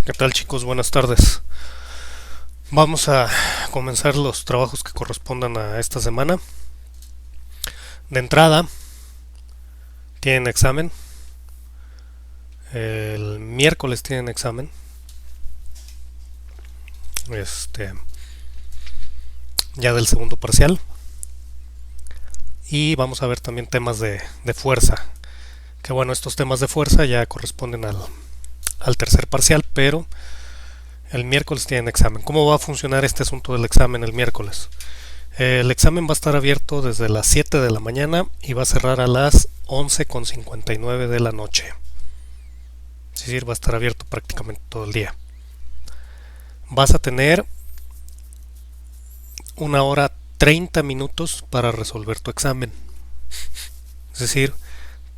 ¿Qué tal, chicos? Buenas tardes. Vamos a comenzar los trabajos que correspondan a esta semana. De entrada, tienen examen. El miércoles tienen examen. Ya del segundo parcial. Y vamos a ver también temas de fuerza. Que bueno, estos temas de fuerza ya corresponden al tercer parcial, pero el miércoles tienen examen. ¿Cómo va a funcionar este asunto del examen el miércoles? El examen va a estar abierto desde las 7 de la mañana y va a cerrar a las 11:59 de la noche. Es decir, va a estar abierto prácticamente todo el día. Vas a tener 1 hora 30 minutos para resolver tu examen. Es decir,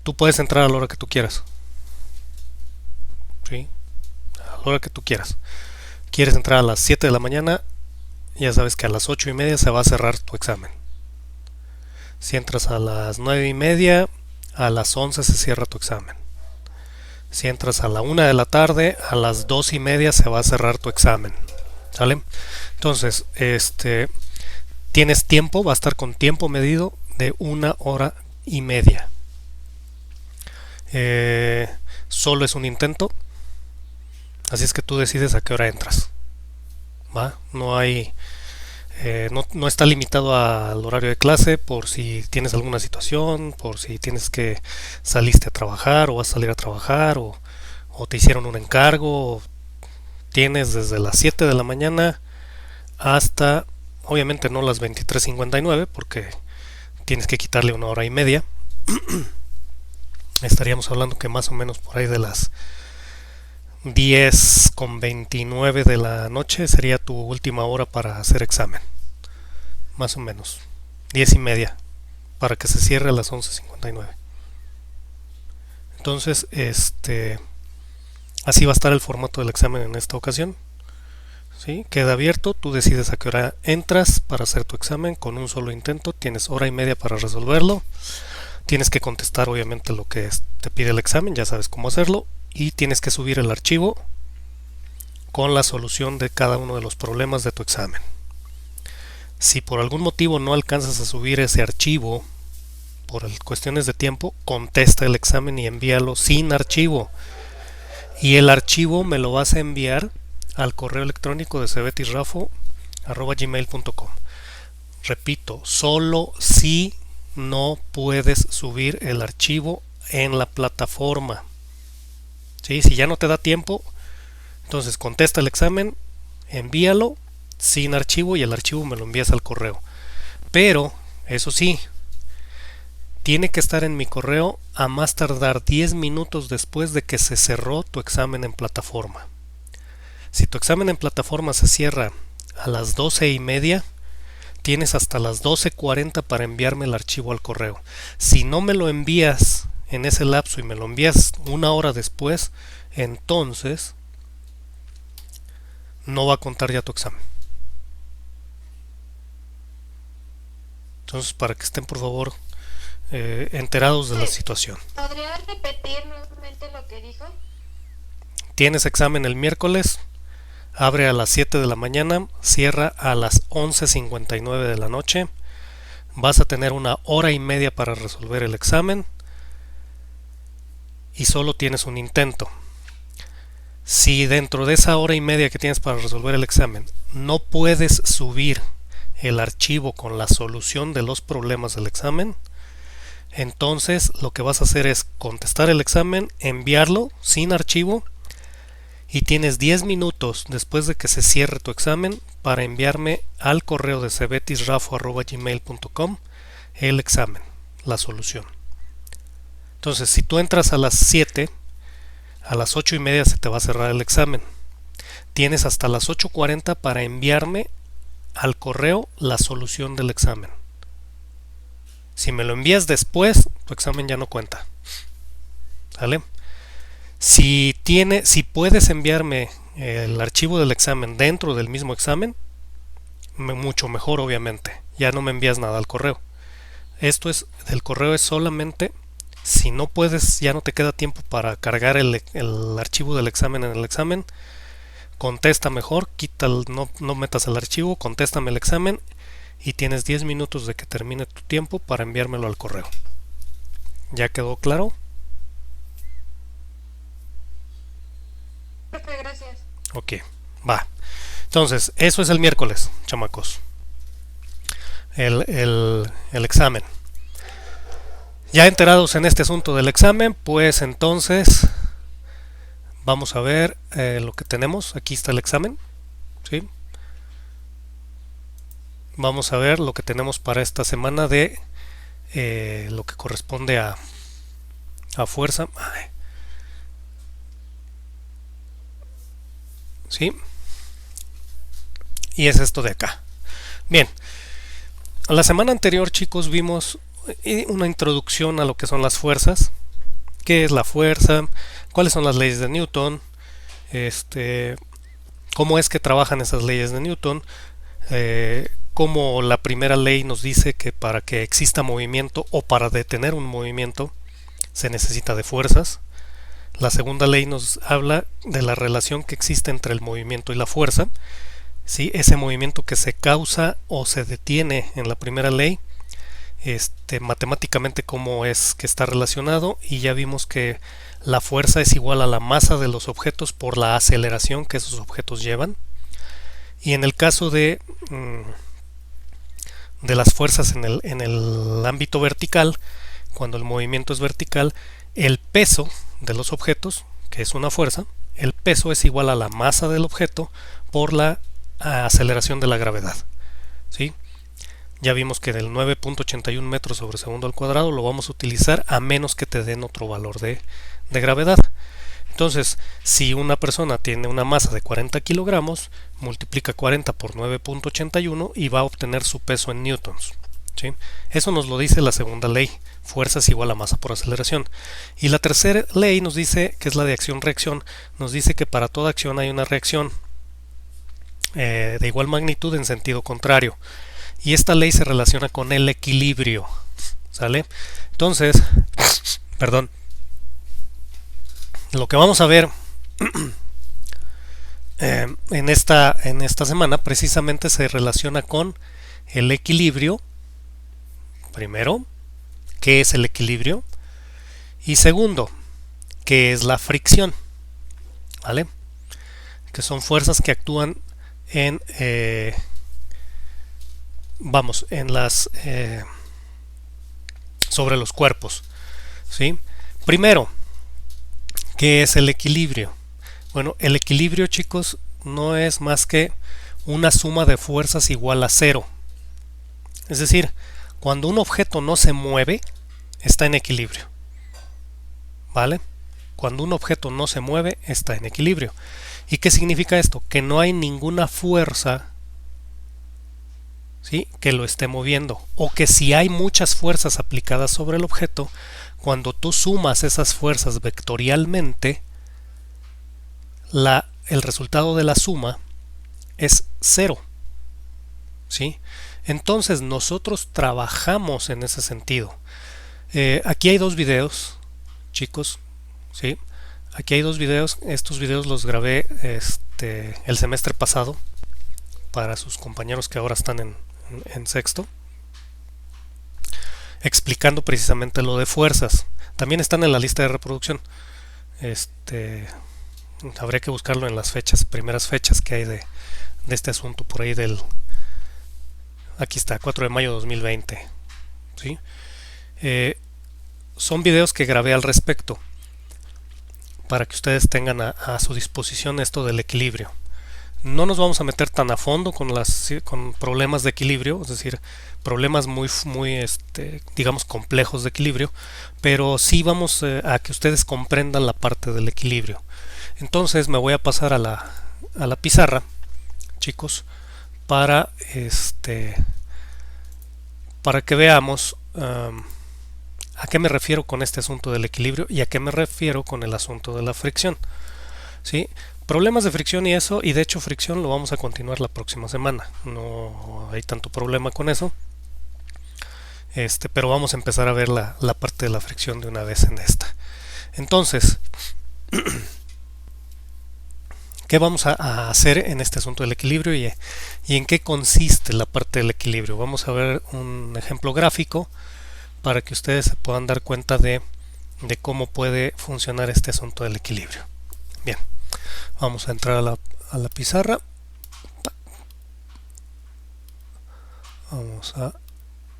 tú puedes entrar a la hora que tú quieras. ¿Sí? A la hora que tú quieras. Quieres entrar a las 7 de la mañana, ya sabes que a las 8:30 se va a cerrar tu examen. Si entras a las 9:30, a las 11 se cierra tu examen. Si entras a la 1 de la tarde, a las 2:30 se va a cerrar tu examen. ¿Sale? Entonces, tienes tiempo, va a estar con tiempo medido de 1 hora y media. Solo es un intento, así es que tú decides a qué hora entras. ¿Va? No hay, no está limitado al horario de clase por si tienes alguna situación, por si tienes que saliste a trabajar o vas a salir a trabajar o te hicieron un encargo. Tienes desde las 7 de la mañana hasta, obviamente no las 23:59 porque tienes que quitarle 1 hora y media. Estaríamos hablando que más o menos por ahí de las 10:29 de la noche sería tu última hora para hacer examen. Más o menos. 10:30 para que se cierre a las 11:59. Entonces, así va a estar el formato del examen en esta ocasión. ¿Sí? Queda abierto, tú decides a qué hora entras para hacer tu examen con un solo intento, tienes 1 hora y media para resolverlo, tienes que contestar obviamente lo que te pide el examen, ya sabes cómo hacerlo, y tienes que subir el archivo con la solución de cada uno de los problemas de tu examen. Si por algún motivo no alcanzas a subir ese archivo por cuestiones de tiempo, contesta el examen y envíalo sin archivo. Y el archivo me lo vas a enviar al correo electrónico de cebetisrafo@gmail.com. Repito, solo si no puedes subir el archivo en la plataforma. ¿Sí? Si ya no te da tiempo, entonces contesta el examen, envíalo sin archivo y el archivo me lo envías al correo. Pero, eso sí, tiene que estar en mi correo a más tardar 10 minutos después de que se cerró tu examen en plataforma. Si tu examen en plataforma se cierra a las 12:30, tienes hasta las 12:40 para enviarme el archivo al correo. Si no me lo envías en ese lapso y me lo envías 1 hora después, entonces no va a contar ya tu examen. Entonces, para que estén por favor enterados de la situación. ¿Podría repetir nuevamente lo que dijo? Tienes examen el miércoles, abre a las 7 de la mañana, cierra a las 11:59 de la noche. Vas a tener 1 hora y media para resolver el examen y solo tienes un intento. Si dentro de esa 1 hora y media que tienes para resolver el examen no puedes subir el archivo con la solución de los problemas del examen, entonces lo que vas a hacer es contestar el examen, enviarlo sin archivo y tienes 10 minutos después de que se cierre tu examen para enviarme al correo de cebetisrafo@gmail.com el examen, la solución. Entonces, si tú entras a las 7, a las 8:30 se te va a cerrar el examen. Tienes hasta las 8:40 para enviarme al correo la solución del examen. Si me lo envías después, tu examen ya no cuenta. ¿Vale? Si puedes enviarme el archivo del examen dentro del mismo examen, mucho mejor obviamente. Ya no me envías nada al correo. El correo es solamente si no puedes, ya no te queda tiempo para cargar el archivo del examen en el examen, contesta mejor, no metas el archivo, contéstame el examen y tienes 10 minutos de que termine tu tiempo para enviármelo al correo. ¿Ya quedó claro? Profe, gracias. Ok, va. Entonces, eso es el miércoles, chamacos. El examen. Ya enterados en este asunto del examen, pues entonces vamos a ver lo que tenemos. Aquí está el examen, ¿sí? Vamos a ver lo que tenemos para esta semana de lo que corresponde a fuerza. ¿Sí? Y es esto de acá. Bien, la semana anterior, chicos, vimos una introducción a lo que son las fuerzas. ¿Qué es la fuerza? ¿Cuáles son las leyes de Newton? ¿Cómo es que trabajan esas leyes de Newton? Cómo la primera ley nos dice que para que exista movimiento o para detener un movimiento se necesita de fuerzas. La segunda ley nos habla de la relación que existe entre el movimiento y la fuerza. ¿Sí? Ese movimiento que se causa o se detiene en la primera ley, matemáticamente cómo es que está relacionado, y ya vimos que la fuerza es igual a la masa de los objetos por la aceleración que esos objetos llevan. Y en el caso de las fuerzas en el ámbito vertical, cuando el movimiento es vertical, el peso de los objetos, que es una fuerza, el peso es igual a la masa del objeto por la aceleración de la gravedad. ¿Sí? Ya vimos que del 9.81 metros sobre segundo al cuadrado lo vamos a utilizar a menos que te den otro valor de gravedad. Entonces, si una persona tiene una masa de 40 kilogramos, multiplica 40 por 9.81 y va a obtener su peso en newtons. ¿Sí? Eso nos lo dice la segunda ley, fuerza es igual a masa por aceleración. Y la tercera ley nos dice, que es la de acción-reacción, nos dice que para toda acción hay una reacción de igual magnitud en sentido contrario. Y esta ley se relaciona con el equilibrio. ¿Sale? Entonces, perdón. Lo que vamos a ver en esta semana precisamente se relaciona con el equilibrio. Primero, ¿qué es el equilibrio? Y segundo, ¿qué es la fricción? ¿Vale? Que son fuerzas que actúan en sobre los cuerpos. ¿Sí? Primero, ¿qué es el equilibrio? Bueno, el equilibrio, chicos, no es más que una suma de fuerzas igual a cero. Es decir, cuando un objeto no se mueve, está en equilibrio. ¿Vale? Cuando un objeto no se mueve, está en equilibrio. ¿Y qué significa esto? Que no hay ninguna fuerza, ¿sí?, que lo esté moviendo. O que si hay muchas fuerzas aplicadas sobre el objeto, cuando tú sumas esas fuerzas vectorialmente, el resultado de la suma es cero. ¿Sí? Entonces nosotros trabajamos en ese sentido. Aquí hay dos videos, chicos. ¿Sí? Aquí hay dos videos. Estos videos los grabé el semestre pasado para sus compañeros que ahora están en sexto, explicando precisamente lo de fuerzas. También están en la lista de reproducción. Habría que buscarlo en las primeras fechas que hay de este asunto, por ahí aquí está, 4 de mayo de 2020. ¿Sí? Son videos que grabé al respecto para que ustedes tengan a su disposición esto del equilibrio. No nos vamos a meter tan a fondo con problemas de equilibrio, es decir, problemas muy digamos, complejos de equilibrio, pero sí vamos a que ustedes comprendan la parte del equilibrio. Entonces me voy a pasar a la pizarra, chicos, para que veamos a qué me refiero con este asunto del equilibrio y a qué me refiero con el asunto de la fricción. ¿Sí? Problemas de fricción y eso, y de hecho fricción lo vamos a continuar la próxima semana. No hay tanto problema con eso. Pero vamos a empezar a ver la parte de la fricción de una vez en esta. Entonces, ¿Qué vamos a hacer en este asunto del equilibrio y en qué consiste la parte del equilibrio? Vamos a ver un ejemplo gráfico para que ustedes se puedan dar cuenta de cómo puede funcionar este asunto del equilibrio. Bien, vamos a entrar a la pizarra. Vamos a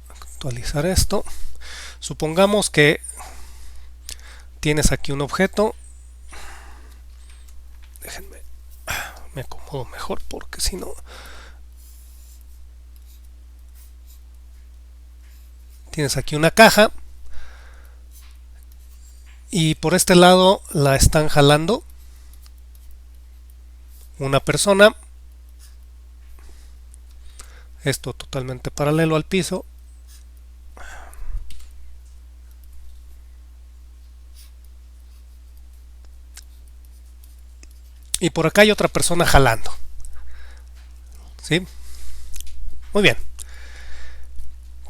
actualizar esto. Supongamos que tienes aquí un objeto. Déjenme, me acomodo mejor porque si no... Tienes aquí una caja y por este lado la están jalando una persona. Esto totalmente paralelo al piso. Y por acá hay otra persona jalando. ¿Sí? Muy bien.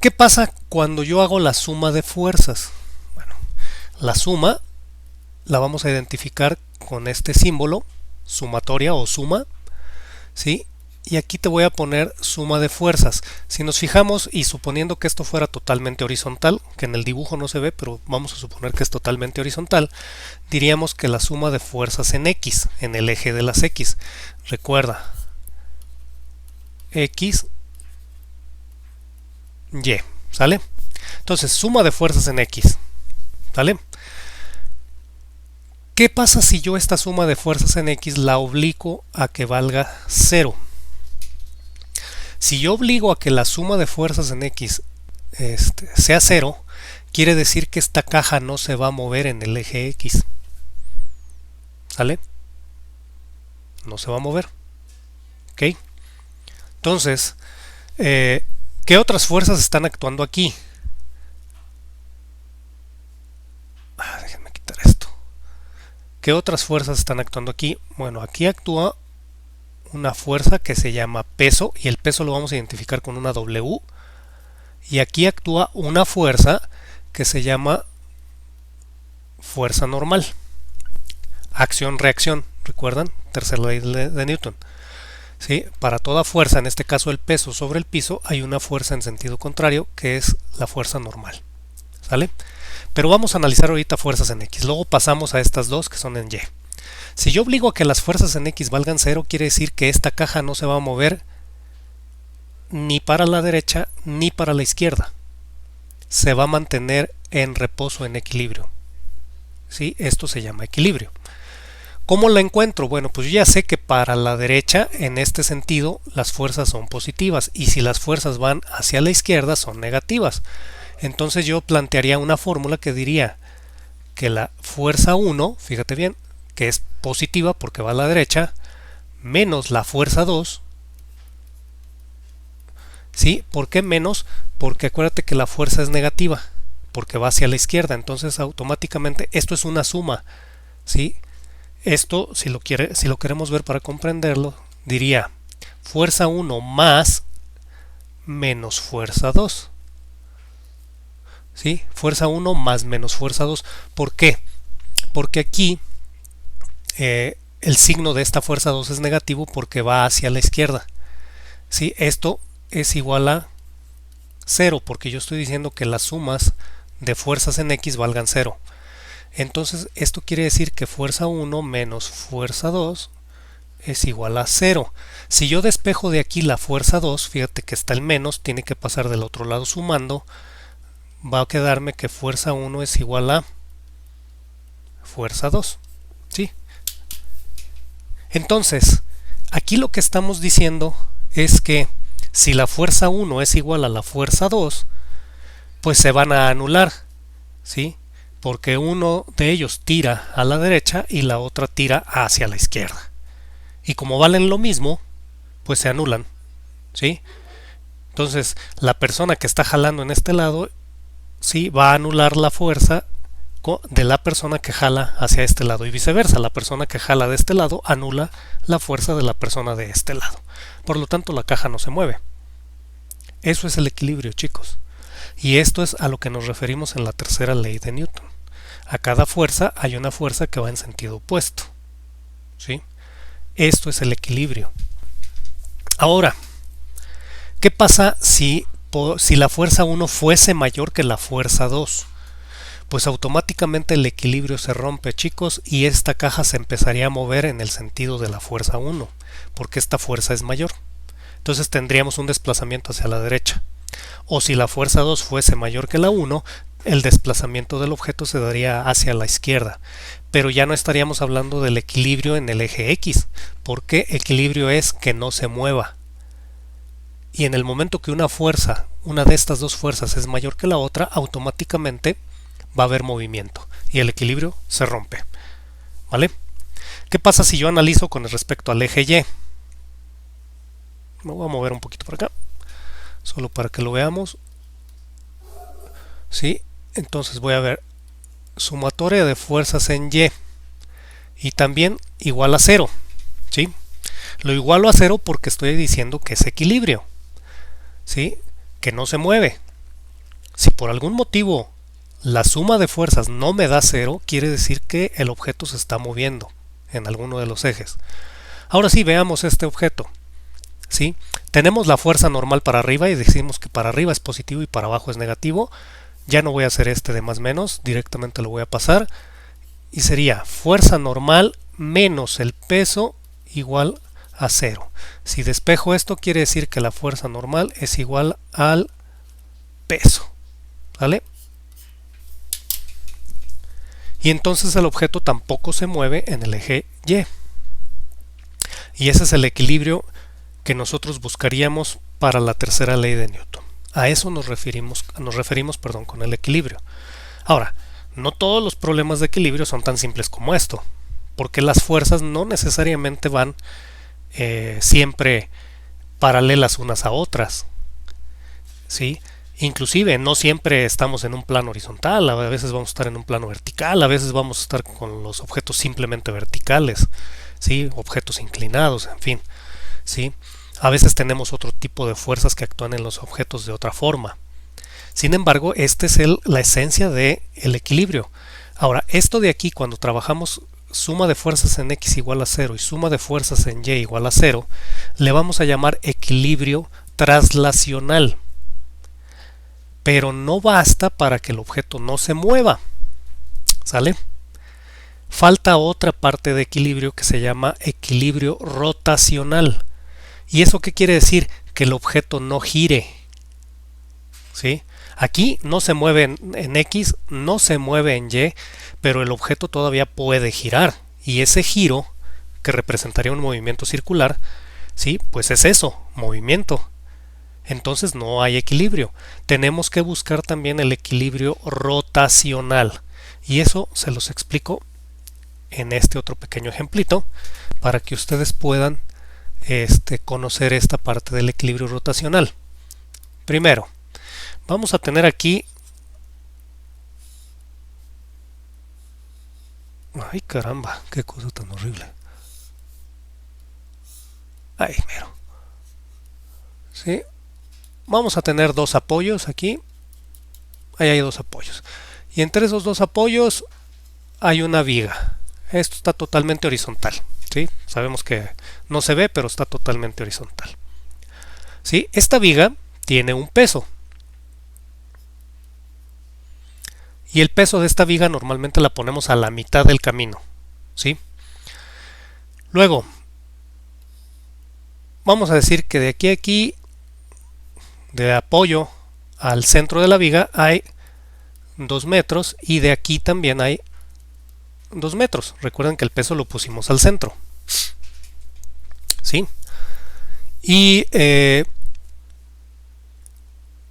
¿Qué pasa cuando yo hago la suma de fuerzas? Bueno, la suma la vamos a identificar con este símbolo, sumatoria o suma, ¿sí? Y aquí te voy a poner suma de fuerzas. Si nos fijamos y suponiendo que esto fuera totalmente horizontal, que en el dibujo no se ve, pero vamos a suponer que es totalmente horizontal, diríamos que la suma de fuerzas en X, en el eje de las X. Recuerda, X, Y, ¿sale? Entonces, suma de fuerzas en X, ¿sale? ¿Qué pasa si yo esta suma de fuerzas en X la obligo a que valga 0? Si yo obligo a que la suma de fuerzas en X sea 0, quiere decir que esta caja no se va a mover en el eje X. ¿Sale? No se va a mover. ¿Ok? Entonces, ¿qué otras fuerzas están actuando aquí? Déjenme quitar esto. ¿Qué otras fuerzas están actuando aquí? Bueno, aquí actúa una fuerza que se llama peso y el peso lo vamos a identificar con una W. Y aquí actúa una fuerza que se llama fuerza normal. Acción-reacción, ¿recuerdan? Tercera ley de Newton. ¿Sí? Para toda fuerza, en este caso el peso sobre el piso, hay una fuerza en sentido contrario que es la fuerza normal. ¿Sale? Pero vamos a analizar ahorita fuerzas en X. Luego pasamos a estas dos que son en Y. Si yo obligo a que las fuerzas en X valgan 0, quiere decir que esta caja no se va a mover ni para la derecha ni para la izquierda. Se va a mantener en reposo, en equilibrio. ¿Sí? Esto se llama equilibrio. ¿Cómo la encuentro? Bueno, pues yo ya sé que para la derecha, en este sentido, las fuerzas son positivas y si las fuerzas van hacia la izquierda son negativas. Entonces yo plantearía una fórmula que diría que la fuerza 1, fíjate bien, que es positiva porque va a la derecha, menos la fuerza 2. ¿Sí? ¿Por qué menos? Porque acuérdate que la fuerza es negativa, porque va hacia la izquierda, entonces automáticamente esto es una suma. ¿Sí? Esto, si lo queremos ver para comprenderlo, diría fuerza 1 más menos fuerza 2. ¿Sí? Fuerza 1 más menos fuerza 2. ¿Por qué? Porque aquí el signo de esta fuerza 2 es negativo porque va hacia la izquierda. ¿Sí? Esto es igual a 0 porque yo estoy diciendo que las sumas de fuerzas en X valgan 0. Entonces esto quiere decir que fuerza 1 menos fuerza 2 es igual a 0. Si yo despejo de aquí la fuerza 2, fíjate que está el menos, tiene que pasar del otro lado sumando, va a quedarme que fuerza 1 es igual a fuerza 2. ¿Sí? Entonces, aquí lo que estamos diciendo es que si la fuerza 1 es igual a la fuerza 2, pues se van a anular, ¿sí? Porque uno de ellos tira a la derecha y la otra tira hacia la izquierda. Y como valen lo mismo, pues se anulan, ¿sí? Entonces, la persona que está jalando en este lado, sí, va a anular la fuerza de la persona que jala hacia este lado y viceversa. La persona que jala de este lado anula la fuerza de la persona de este lado. Por lo tanto, la caja no se mueve. Eso es el equilibrio, chicos. Y esto es a lo que nos referimos en la tercera ley de Newton. A cada fuerza hay una fuerza que va en sentido opuesto. ¿Sí? Esto es el equilibrio. Ahora, ¿qué pasa si la fuerza 1 fuese mayor que la fuerza 2? Pues automáticamente el equilibrio se rompe, chicos, y esta caja se empezaría a mover en el sentido de la fuerza 1, porque esta fuerza es mayor. Entonces tendríamos un desplazamiento hacia la derecha. O si la fuerza 2 fuese mayor que la 1, el desplazamiento del objeto se daría hacia la izquierda. Pero ya no estaríamos hablando del equilibrio en el eje X, porque equilibrio es que no se mueva. Y en el momento que una de estas dos fuerzas es mayor que la otra, automáticamente va a haber movimiento y el equilibrio se rompe. ¿Vale? ¿Qué pasa si yo analizo con respecto al eje Y? Me voy a mover un poquito por acá, solo para que lo veamos. ¿Sí? Entonces voy a ver sumatoria de fuerzas en y también igual a 0. ¿Sí? Lo igualo a 0 porque estoy diciendo que es equilibrio. ¿Sí? Que no se mueve. Si por algún motivo la suma de fuerzas no me da 0, quiere decir que el objeto se está moviendo en alguno de los ejes. Ahora sí, veamos este objeto. ¿Sí? Tenemos la fuerza normal para arriba y decimos que para arriba es positivo y para abajo es negativo. Ya no voy a hacer este de más menos, directamente lo voy a pasar. Y sería fuerza normal menos el peso igual a 0. Si despejo esto, quiere decir que la fuerza normal es igual al peso. ¿Vale? Y entonces el objeto tampoco se mueve en el eje Y. Y ese es el equilibrio que nosotros buscaríamos para la tercera ley de Newton. A eso nos referimos con el equilibrio. Ahora, no todos los problemas de equilibrio son tan simples como esto, porque las fuerzas no necesariamente van siempre paralelas unas a otras. ¿Sí? Inclusive no siempre estamos en un plano horizontal, a veces vamos a estar en un plano vertical, a veces vamos a estar con los objetos simplemente verticales, ¿sí? Objetos inclinados, en fin. ¿Sí? A veces tenemos otro tipo de fuerzas que actúan en los objetos de otra forma. Sin embargo, esta es la esencia del equilibrio. Ahora, esto de aquí, cuando trabajamos suma de fuerzas en X igual a 0 y suma de fuerzas en Y igual a 0, le vamos a llamar equilibrio traslacional. Pero no basta para que el objeto no se mueva. ¿Sale? Falta otra parte de equilibrio que se llama equilibrio rotacional. ¿Y eso qué quiere decir? Que el objeto no gire. ¿Sí? Aquí no se mueve en X, no se mueve en Y, pero el objeto todavía puede girar. Y ese giro, que representaría un movimiento circular, ¿sí? Pues es eso, movimiento. Entonces no hay equilibrio. Tenemos que buscar también el equilibrio rotacional. Y eso se los explico en este otro pequeño ejemplito para que ustedes puedan conocer esta parte del equilibrio rotacional. Primero, vamos a tener aquí... ¡Ay, caramba! ¡Qué cosa tan horrible! ¡Ay, mero! ¿Sí? Vamos a tener dos apoyos aquí. Ahí hay dos apoyos. Y entre esos dos apoyos hay una viga. Esto está totalmente horizontal. ¿Sí? Sabemos que no se ve, pero está totalmente horizontal. ¿Sí? Esta viga tiene un peso. Y el peso de esta viga normalmente la ponemos a la mitad del camino. ¿Sí? Luego, vamos a decir que de aquí a aquí, de apoyo al centro de la viga, hay 2 metros y de aquí también hay 2 metros. Recuerden que el peso lo pusimos al centro. ¿Sí? Y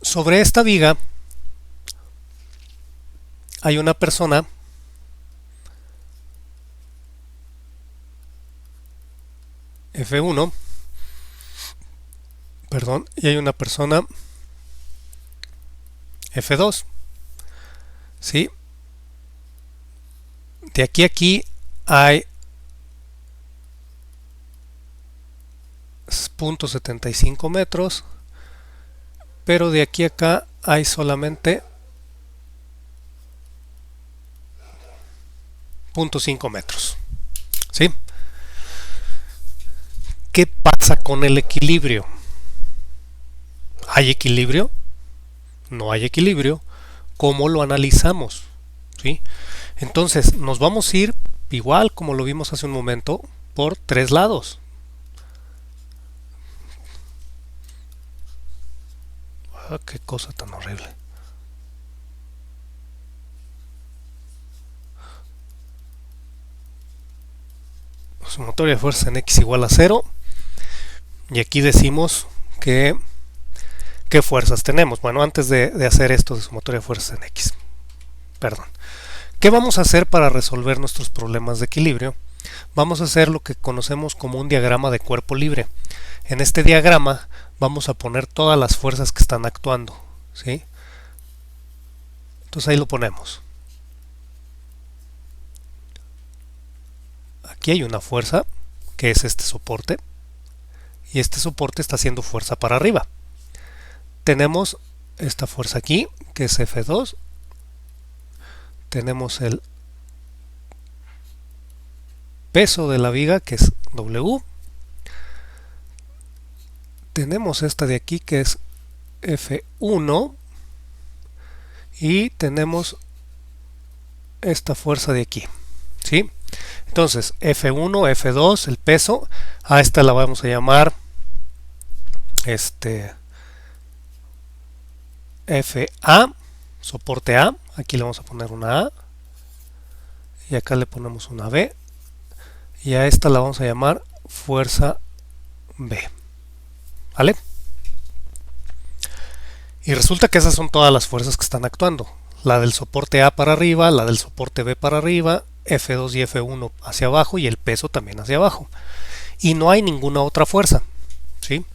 sobre esta viga hay una persona F1, perdón, y hay una persona F2. ¿Sí? De aquí a aquí hay 0.75 metros, pero de aquí a acá hay solamente 0.5 metros. ¿Sí? ¿Qué pasa con el equilibrio? ¿Hay equilibrio? No hay equilibrio. ¿Cómo lo analizamos? ¿Sí? Entonces nos vamos a ir, igual como lo vimos hace un momento, por tres lados. Qué cosa tan horrible. Sumatoria de fuerzas en x igual a 0. Y aquí decimos que qué fuerzas tenemos. Bueno, antes de hacer esto de sumatoria de fuerzas en x, perdón. ¿Qué vamos a hacer para resolver nuestros problemas de equilibrio? Vamos a hacer lo que conocemos como un diagrama de cuerpo libre. En este diagrama vamos a poner todas las fuerzas que están actuando, ¿sí? Entonces ahí lo ponemos. Aquí hay una fuerza, que es este soporte, y este soporte está haciendo fuerza para arriba. Tenemos esta fuerza aquí, que es F2. Tenemos el peso de la viga, que es W. Tenemos esta de aquí, que es F1. Y tenemos esta fuerza de aquí, ¿sí? Entonces, F1, F2, el peso, a esta la vamos a llamar FA, soporte A. Aquí le vamos a poner una A. Y acá le ponemos una B. Y a esta la vamos a llamar fuerza B. ¿Vale? Y resulta que esas son todas las fuerzas que están actuando. La del soporte A para arriba, la del soporte B para arriba, F2 y F1 hacia abajo y el peso también hacia abajo. Y no hay ninguna otra fuerza, ¿sí?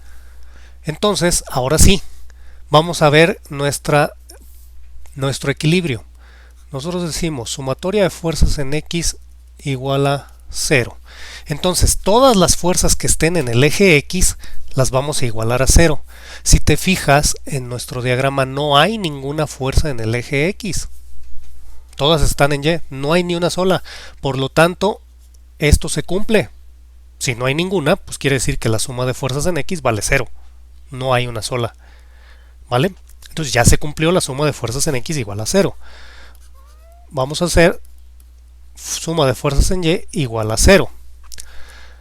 Entonces, ahora sí, vamos a ver nuestro equilibrio. Nosotros decimos sumatoria de fuerzas en X igual a 0. Entonces, todas las fuerzas que estén en el eje X las vamos a igualar a 0. Si te fijas, en nuestro diagrama no hay ninguna fuerza en el eje X. Todas están en Y, no hay ni una sola. Por lo tanto, esto se cumple. Si no hay ninguna, pues quiere decir que la suma de fuerzas en X vale 0. No hay una sola. ¿Vale? Entonces ya se cumplió la suma de fuerzas en X igual a 0. Vamos a hacer suma de fuerzas en Y igual a 0.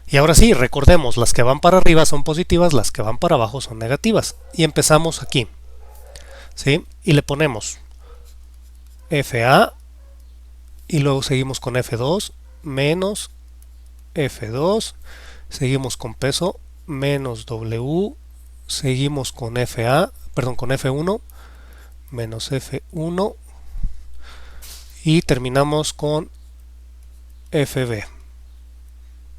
Y ahora sí, recordemos, las que van para arriba son positivas, las que van para abajo son negativas. Y empezamos aquí, ¿sí? Y le ponemos FA y luego seguimos con F2 menos F2, seguimos con peso menos W, seguimos con FA, perdón, con F1 menos F1 y terminamos con FB,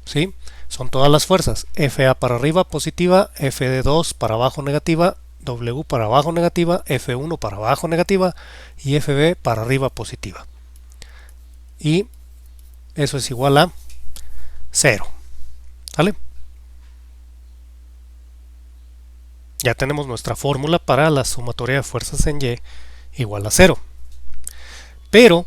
¿sí? Son todas las fuerzas. FA para arriba positiva, FD2 para abajo negativa, W para abajo negativa, F1 para abajo negativa y FB para arriba positiva. Y eso es igual a 0. ¿Sale? Ya tenemos nuestra fórmula para la sumatoria de fuerzas en Y igual a 0. Pero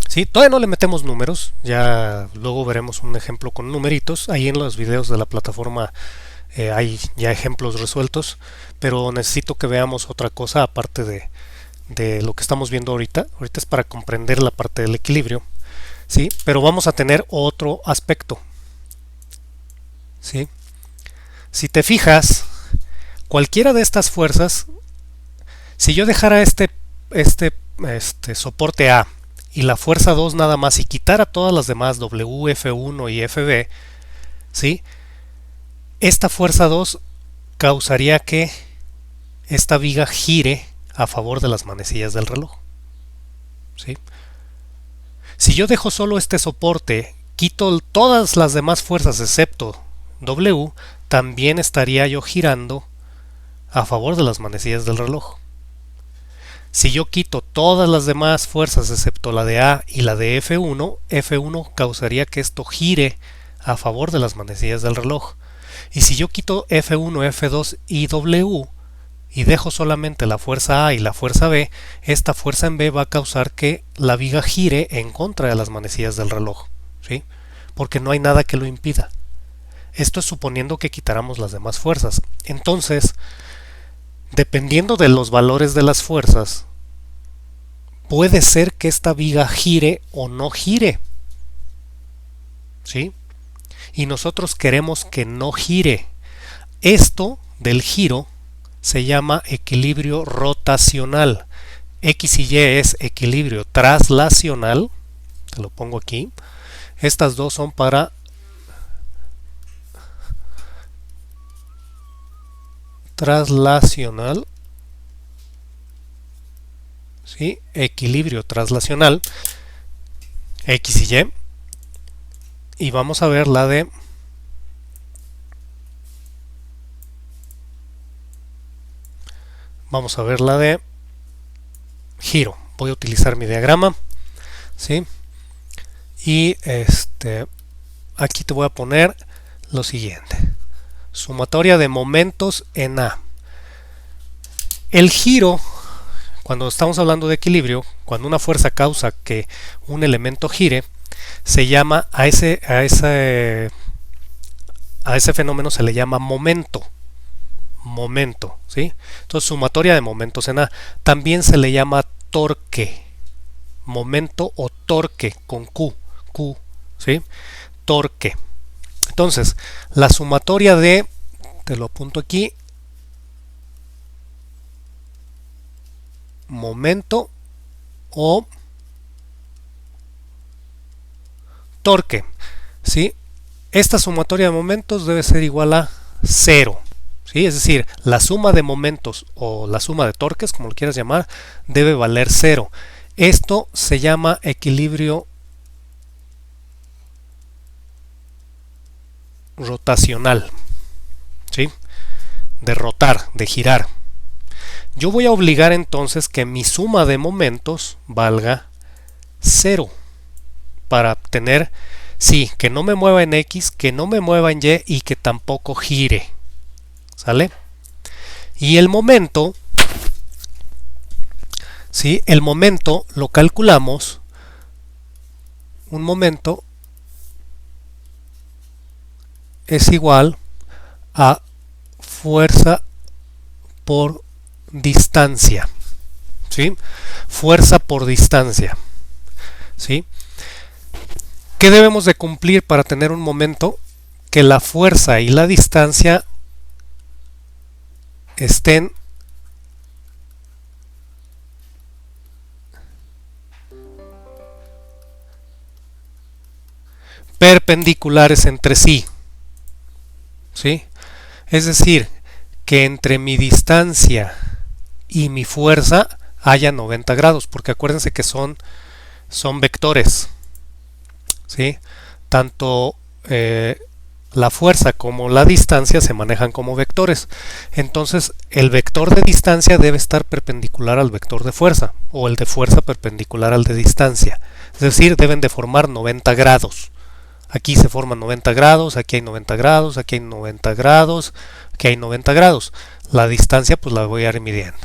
¿sí? Todavía no le metemos números, ya luego veremos un ejemplo con numeritos. Ahí en los videos de la plataforma hay ya ejemplos resueltos, pero necesito que veamos otra cosa aparte de lo que estamos viendo ahorita. Ahorita es para comprender la parte del equilibrio, ¿sí? Pero vamos a tener otro aspecto, ¿sí? Si te fijas, cualquiera de estas fuerzas, si yo dejara este soporte A y la fuerza 2 nada más y quitara todas las demás W, F1 y FB, ¿sí? Esta fuerza 2 causaría que esta viga gire a favor de las manecillas del reloj, ¿sí? Si yo dejo solo este soporte, quito todas las demás fuerzas excepto W, también estaría yo girando a favor de las manecillas del reloj. Si yo quito todas las demás fuerzas excepto la de A y la de F1, F1 causaría que esto gire a favor de las manecillas del reloj. Y si yo quito F1, F2 y W y dejo solamente la fuerza A y la fuerza B, esta fuerza en B va a causar que la viga gire en contra de las manecillas del reloj, ¿sí? Porque no hay nada que lo impida. Esto es suponiendo que quitáramos las demás fuerzas. Entonces, dependiendo de los valores de las fuerzas, puede ser que esta viga gire o no gire. ¿Sí? Y nosotros queremos que no gire. Esto del giro se llama equilibrio rotacional. X y Y es equilibrio traslacional. Te lo pongo aquí. Estas dos son para traslacional. ¿Sí? Equilibrio traslacional. X y Y. Y vamos a ver la de giro. Voy a utilizar mi diagrama, ¿sí? Y aquí te voy a poner lo siguiente: sumatoria de momentos en A. El giro, cuando estamos hablando de equilibrio, cuando una fuerza causa que un elemento gire, se llama a ese fenómeno se le llama momento, ¿sí? Entonces, sumatoria de momentos en A. También se le llama torque, momento o torque con Q, ¿sí? Torque. Entonces, la sumatoria de, te lo apunto aquí, momento o torque, ¿sí? Esta sumatoria de momentos debe ser igual a 0, ¿sí? Es decir, la suma de momentos o la suma de torques, como lo quieras llamar, debe valer 0. Esto se llama equilibrio rotacional, ¿sí? De rotar, de girar. Yo voy a obligar entonces que mi suma de momentos valga 0 para obtener, sí, que no me mueva en X, que no me mueva en Y y que tampoco gire. ¿Sale? Y el momento, ¿sí? El momento lo calculamos. Un momento es igual a fuerza por distancia, ¿sí? Fuerza por distancia, ¿sí? ¿Qué debemos de cumplir para tener un momento? Que la fuerza y la distancia estén perpendiculares entre sí, ¿sí? Es decir, que entre mi distancia y mi fuerza haya 90 grados, porque acuérdense que son vectores, ¿sí? Tanto la fuerza como la distancia se manejan como vectores. Entonces, el vector de distancia debe estar perpendicular al vector de fuerza, o el de fuerza perpendicular al de distancia. Es decir, deben de formar 90 grados. Aquí se forman 90 grados, aquí hay 90 grados, aquí hay 90 grados, aquí hay 90 grados. La distancia pues la voy a ir midiendo.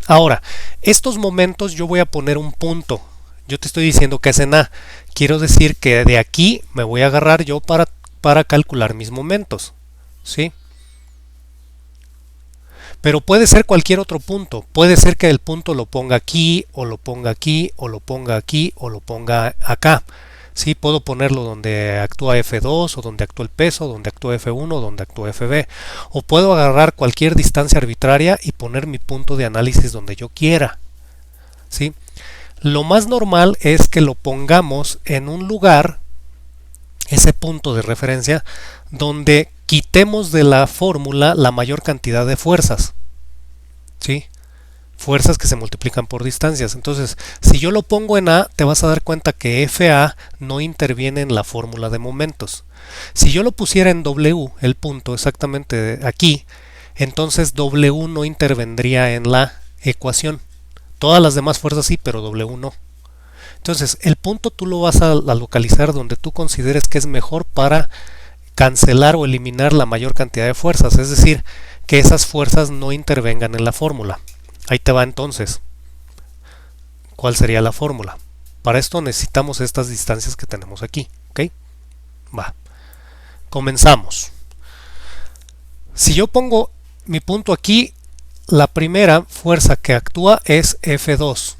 Ahora, estos momentos yo voy a poner un punto. Yo te estoy diciendo que es en A. Quiero decir que de aquí me voy a agarrar yo para calcular mis momentos, ¿sí? Pero puede ser cualquier otro punto. Puede ser que el punto lo ponga aquí, o lo ponga aquí, o lo ponga aquí, o lo ponga acá. Sí, puedo ponerlo donde actúa F2, o donde actúa el peso, donde actúa F1, o donde actúa FB. O puedo agarrar cualquier distancia arbitraria y poner mi punto de análisis donde yo quiera, ¿sí? Lo más normal es que lo pongamos en un lugar, ese punto de referencia, donde quitemos de la fórmula la mayor cantidad de fuerzas, ¿sí? Fuerzas que se multiplican por distancias. Entonces, si yo lo pongo en A, te vas a dar cuenta que FA no interviene en la fórmula de momentos. Si yo lo pusiera en W, el punto exactamente aquí, entonces W no intervendría en la ecuación. Todas las demás fuerzas sí, pero W no. Entonces, el punto tú lo vas a localizar donde tú consideres que es mejor para cancelar o eliminar la mayor cantidad de fuerzas. Es decir, que esas fuerzas no intervengan en la fórmula. Ahí te va entonces. ¿Cuál sería la fórmula? Para esto necesitamos estas distancias que tenemos aquí, ¿ok? Va. Comenzamos. Si yo pongo mi punto aquí, la primera fuerza que actúa es F2,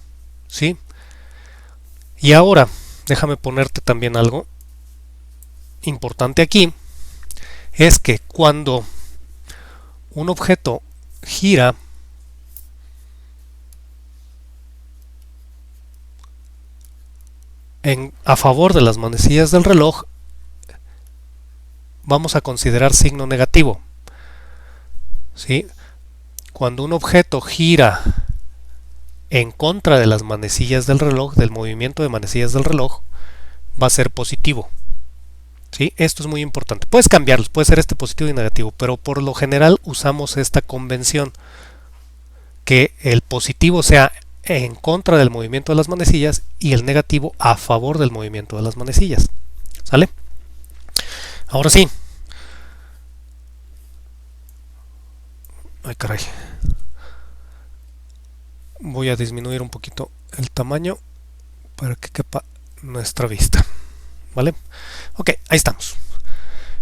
¿sí? Y ahora, déjame ponerte también algo importante aquí, es que cuando un objeto gira a favor de las manecillas del reloj, vamos a considerar signo negativo, ¿sí? Cuando un objeto gira en contra de las manecillas del reloj, del movimiento de manecillas del reloj, va a ser positivo, ¿sí? Esto es muy importante. Puedes cambiarlos, puede ser este positivo y negativo, pero por lo general usamos esta convención, que el positivo sea en contra del movimiento de las manecillas y el negativo a favor del movimiento de las manecillas. ¿Sale? Ahora sí. Ay, caray. Voy a disminuir un poquito el tamaño para que quepa nuestra vista. ¿Vale? Ok, ahí estamos.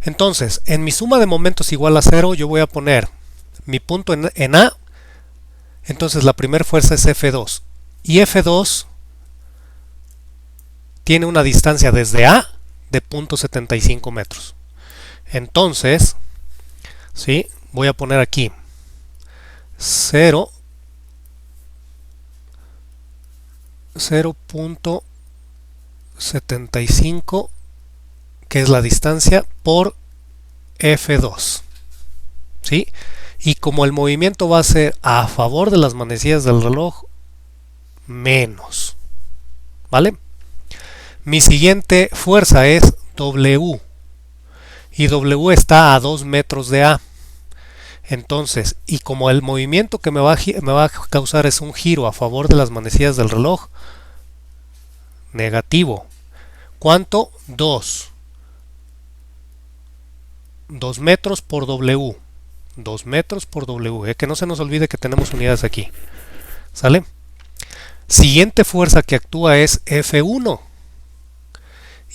Entonces, en mi suma de momentos igual a 0, yo voy a poner mi punto en A. Entonces la primera fuerza es F2. Y F2 tiene una distancia desde A de 0.75 metros. Entonces, ¿sí? Voy a poner aquí 0.75, que es la distancia, por F2. ¿Sí? Y como el movimiento va a ser a favor de las manecillas del reloj, menos. ¿Vale? Mi siguiente fuerza es W. Y W está a 2 metros de A. Entonces, y como el movimiento que me va a causar es un giro a favor de las manecillas del reloj, negativo. ¿Cuánto? 2. 2 metros por W. 2 metros por W. Que no se nos olvide que tenemos unidades aquí. ¿Sale? Siguiente fuerza que actúa es F1.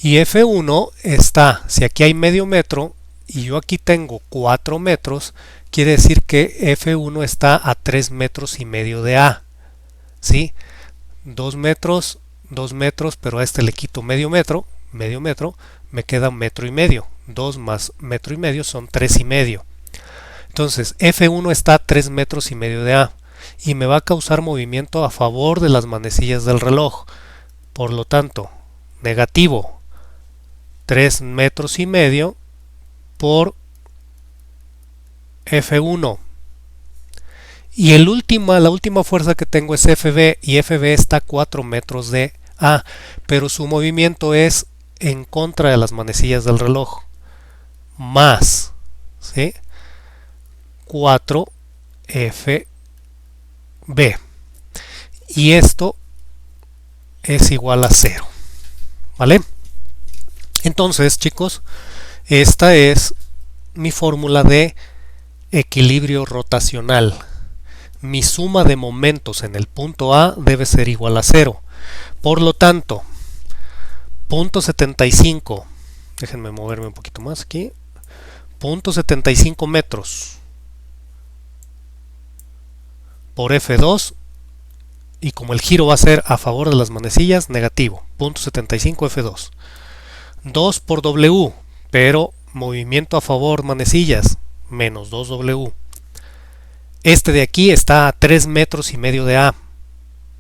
Y F1 está, si aquí hay medio metro y yo aquí tengo 4 metros, quiere decir que F1 está a 3 metros y medio de A. ¿Sí? 2 metros, 2 metros, pero a este le quito medio metro, me queda metro y medio. 2 más metro y medio son 3 y medio. Entonces F1 está a 3 metros y medio de A y me va a causar movimiento a favor de las manecillas del reloj. Por lo tanto, negativo 3 metros y medio por F1. Y la última fuerza que tengo es FB, y FB está a 4 metros de A, pero su movimiento es en contra de las manecillas del reloj. Más, ¿sí? 4 FB. Y esto es igual a 0. ¿Vale? Entonces, chicos, esta es mi fórmula de equilibrio rotacional. Mi suma de momentos en el punto A debe ser igual a 0. Por lo tanto, 0.75, déjenme moverme un poquito más aquí, 0.75 metros por F2, y como el giro va a ser a favor de las manecillas, negativo, 0.75 F2. 2 por W, pero movimiento a favor manecillas, menos 2W. Este de aquí está a 3 metros y medio de A.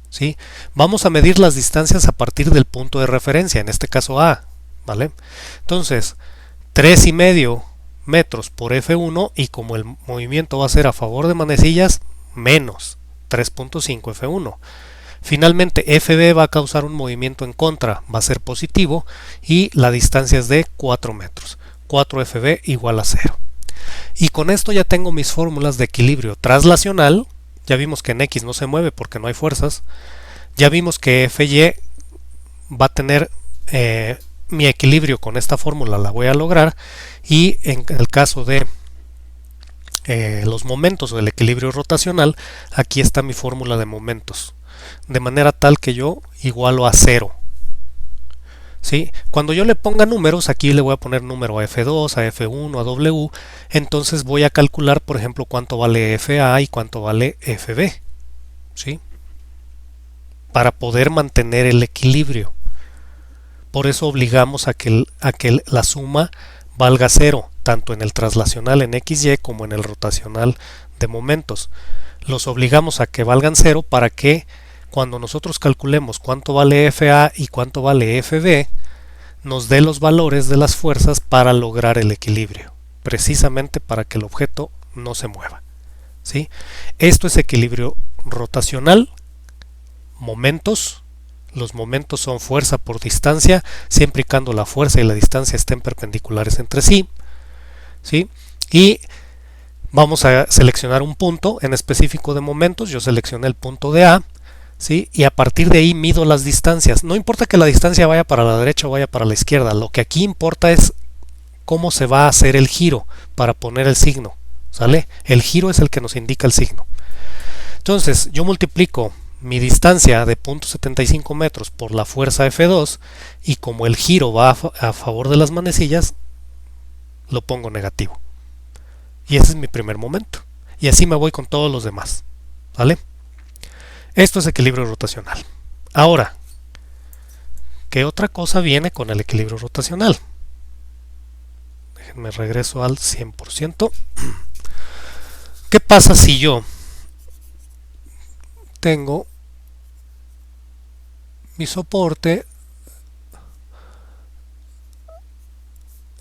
¿Sí? Vamos a medir las distancias a partir del punto de referencia, en este caso A. ¿Vale? Entonces, 3 y medio metros por F1, y como el movimiento va a ser a favor de manecillas, menos 3.5 F1. Finalmente, FB va a causar un movimiento en contra, va a ser positivo, y la distancia es de 4 metros. 4 FB igual a 0. Y con esto ya tengo mis fórmulas de equilibrio traslacional. Ya vimos que en X no se mueve porque no hay fuerzas. Ya vimos que FY va a tener mi equilibrio con esta fórmula, la voy a lograr. Y en el caso de los momentos o el equilibrio rotacional, aquí está mi fórmula de momentos. De manera tal que yo igualo a 0. ¿sí? Cuando yo le ponga números, aquí le voy a poner número a F2, a F1, a W, entonces voy a calcular, por ejemplo, cuánto vale FA y cuánto vale FB, ¿sí? Para poder mantener el equilibrio. Por eso obligamos a que la suma valga cero, tanto en el traslacional en XY como en el rotacional de momentos. Los obligamos a que valgan cero para que cuando nosotros calculemos cuánto vale FA y cuánto vale FB, nos dé los valores de las fuerzas para lograr el equilibrio, precisamente para que el objeto no se mueva, ¿sí? Esto es equilibrio rotacional, momentos. Los momentos son fuerza por distancia, siempre y cuando la fuerza y la distancia estén perpendiculares entre sí, ¿sí? Y vamos a seleccionar un punto en específico de momentos. Yo seleccioné el punto de A, ¿sí? Y a partir de ahí mido las distancias. No importa que la distancia vaya para la derecha o vaya para la izquierda, lo que aquí importa es cómo se va a hacer el giro para poner el signo, ¿sale? El giro es el que nos indica el signo. Entonces yo multiplico mi distancia de 0.75 metros por la fuerza F2 y como el giro va a favor de las manecillas, lo pongo negativo. Y ese es mi primer momento. Y así me voy con todos los demás, ¿vale? Esto es equilibrio rotacional. Ahora, ¿qué otra cosa viene con el equilibrio rotacional? Déjenme regreso al 100%. ¿Qué pasa si yo tengo mi soporte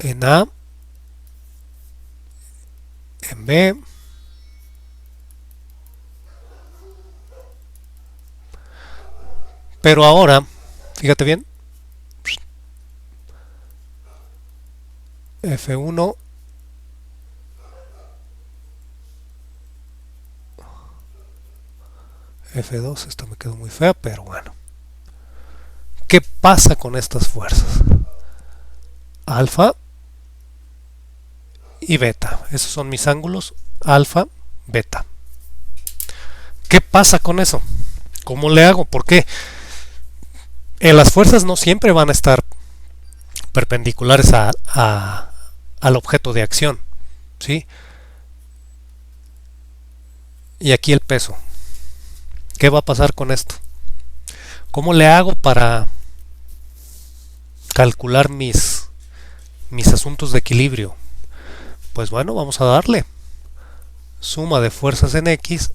en A, en B, pero ahora, fíjate bien, F1, F2, esta me quedó muy fea, pero bueno. ¿Qué pasa con estas fuerzas? Alfa y beta. Esos son mis ángulos, alfa, beta. ¿Qué pasa con eso? ¿Cómo le hago? ¿Por qué? Las fuerzas no siempre van a estar perpendiculares al objeto de acción, ¿sí? Y aquí el peso. ¿Qué va a pasar con esto? ¿Cómo le hago para calcular mis asuntos de equilibrio? Pues bueno, vamos a darle suma de fuerzas en X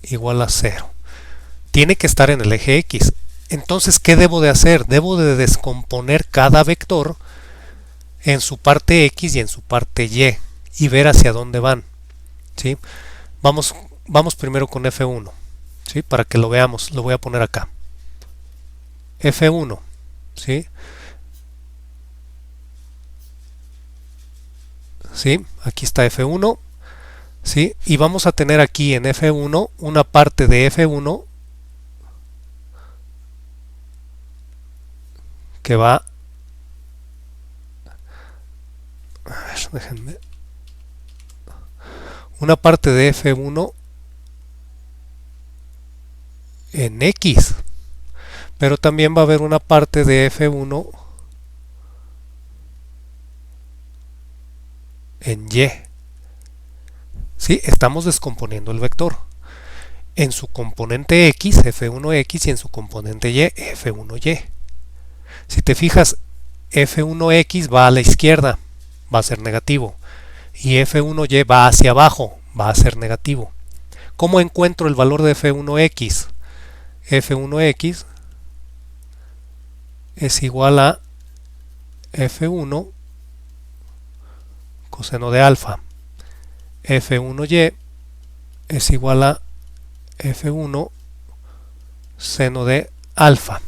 igual a 0. Tiene que estar en el eje X. Entonces, ¿qué debo de hacer? Debo de descomponer cada vector en su parte X y en su parte Y ver hacia dónde van, ¿sí? Vamos primero con F1, ¿sí? Para que lo veamos, lo voy a poner acá. F1, ¿sí? ¿Sí? Aquí está F1, ¿sí? Y vamos a tener aquí en F1 una parte de F1 que va, a ver, déjenme, una parte de F1 en X, pero también va a haber una parte de F1 en Y. ¿Sí? Estamos descomponiendo el vector en su componente X, F1X, y en su componente Y, F1Y. Si te fijas, F1X va a la izquierda, va a ser negativo, y F1Y va hacia abajo, va a ser negativo. ¿Cómo encuentro el valor de F1X? F1X es igual a F1 coseno de alfa. F1Y es igual a F1 seno de alfa.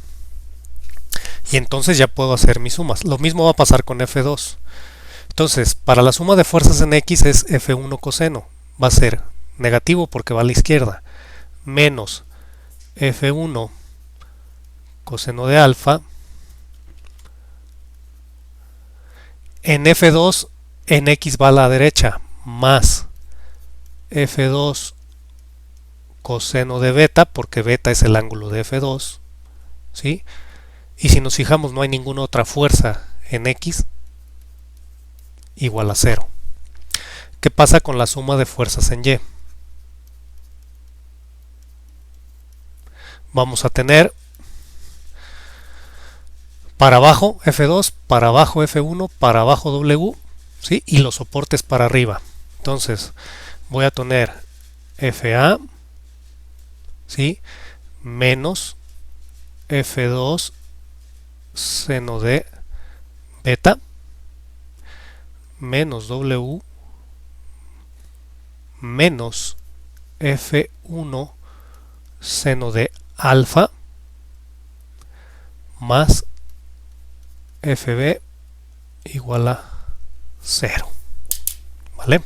Y entonces ya puedo hacer mis sumas. Lo mismo va a pasar con F2. Entonces, para la suma de fuerzas en X es F1 coseno. Va a ser negativo porque va a la izquierda. Menos F1 coseno de alfa. En F2, en X va a la derecha. Más F2 coseno de beta, porque beta es el ángulo de F2, ¿sí? Y si nos fijamos, no hay ninguna otra fuerza en X igual a 0. ¿Qué pasa con la suma de fuerzas en Y? Vamos a tener para abajo F2, para abajo F1, para abajo W, ¿sí? Y los soportes para arriba. Entonces voy a tener FA, ¿sí? Menos F2 seno de beta menos W menos F1 seno de alfa más FB igual a 0. ¿Vale?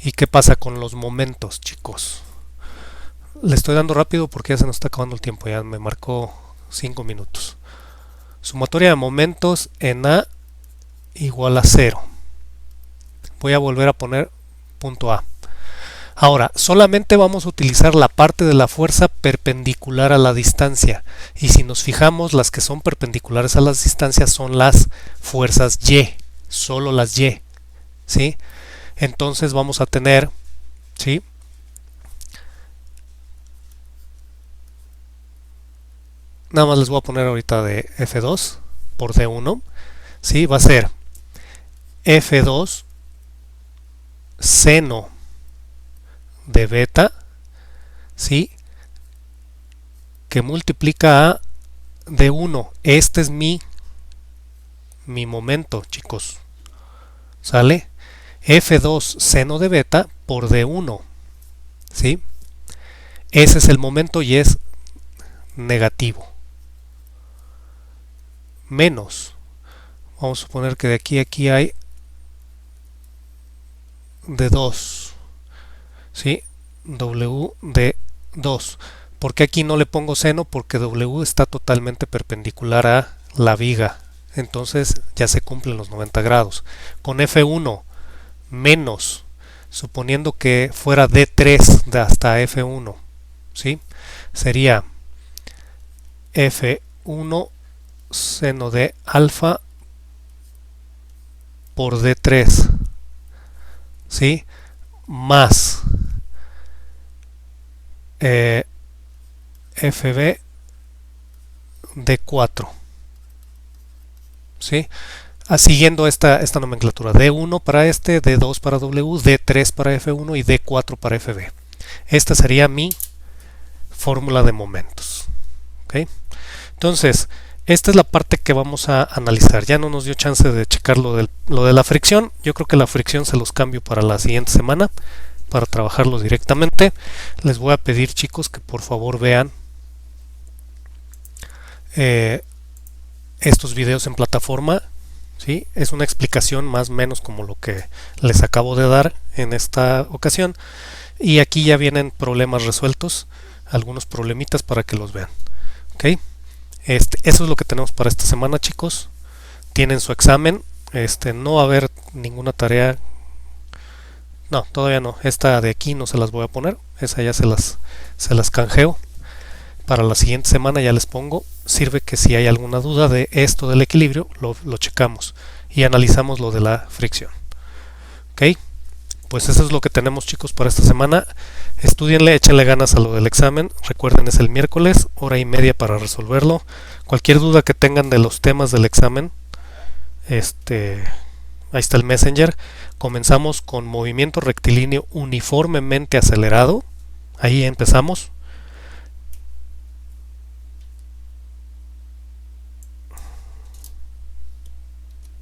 ¿Y qué pasa con los momentos, chicos? Le estoy dando rápido porque ya se nos está acabando el tiempo, ya me marcó 5 minutos. Sumatoria de momentos en A igual a 0. Voy a volver a poner punto A. Ahora, solamente vamos a utilizar la parte de la fuerza perpendicular a la distancia. Y si nos fijamos, las que son perpendiculares a las distancias son las fuerzas Y, solo las Y, ¿sí? Entonces vamos a tener, ¿sí? Nada más les voy a poner ahorita de F2 por D1, ¿sí? Va a ser F2 seno de beta, ¿sí? Que multiplica a D1. Este es mi momento, chicos. ¿Sale? F2 seno de beta por D1, ¿sí? Ese es el momento y es negativo. Menos, vamos a suponer que de aquí a aquí hay D2, ¿sí? W de 2. ¿Por qué aquí no le pongo seno? Porque W está totalmente perpendicular a la viga. Entonces ya se cumplen los 90 grados. Con F1 menos, suponiendo que fuera D3 de hasta F1, ¿sí? Sería F1 seno de alfa por D3, ¿sí? Más FB D4, ¿sí? Siguiendo esta nomenclatura, D1 para este, D2 para W, D3 para F1 y D4 para FB. Esta sería mi fórmula de momentos. ¿Okay? Entonces, esta es la parte que vamos a analizar. Ya no nos dio chance de checar lo de la fricción. Yo creo que la fricción se los cambio para la siguiente semana para trabajarlos directamente. Les voy a pedir, chicos, que por favor vean estos videos en plataforma, ¿sí? Es una explicación más o menos como lo que les acabo de dar en esta ocasión. Y aquí ya vienen problemas resueltos, algunos problemitas para que los vean. ¿Okay? Eso es lo que tenemos para esta semana, chicos. Tienen su examen. No va a haber ninguna tarea. No, todavía no. Esta de aquí no se las voy a poner. Esa ya se las canjeo. Para la siguiente semana ya les pongo. Sirve que si hay alguna duda de esto del equilibrio, lo checamos y analizamos lo de la fricción. Ok, pues eso es lo que tenemos, chicos, para esta semana. Estudienle, échenle ganas a lo del examen. Recuerden, es el miércoles, 1:30 para resolverlo. Cualquier duda que tengan de los temas del examen, ahí está el Messenger. Comenzamos con movimiento rectilíneo uniformemente acelerado. Ahí empezamos.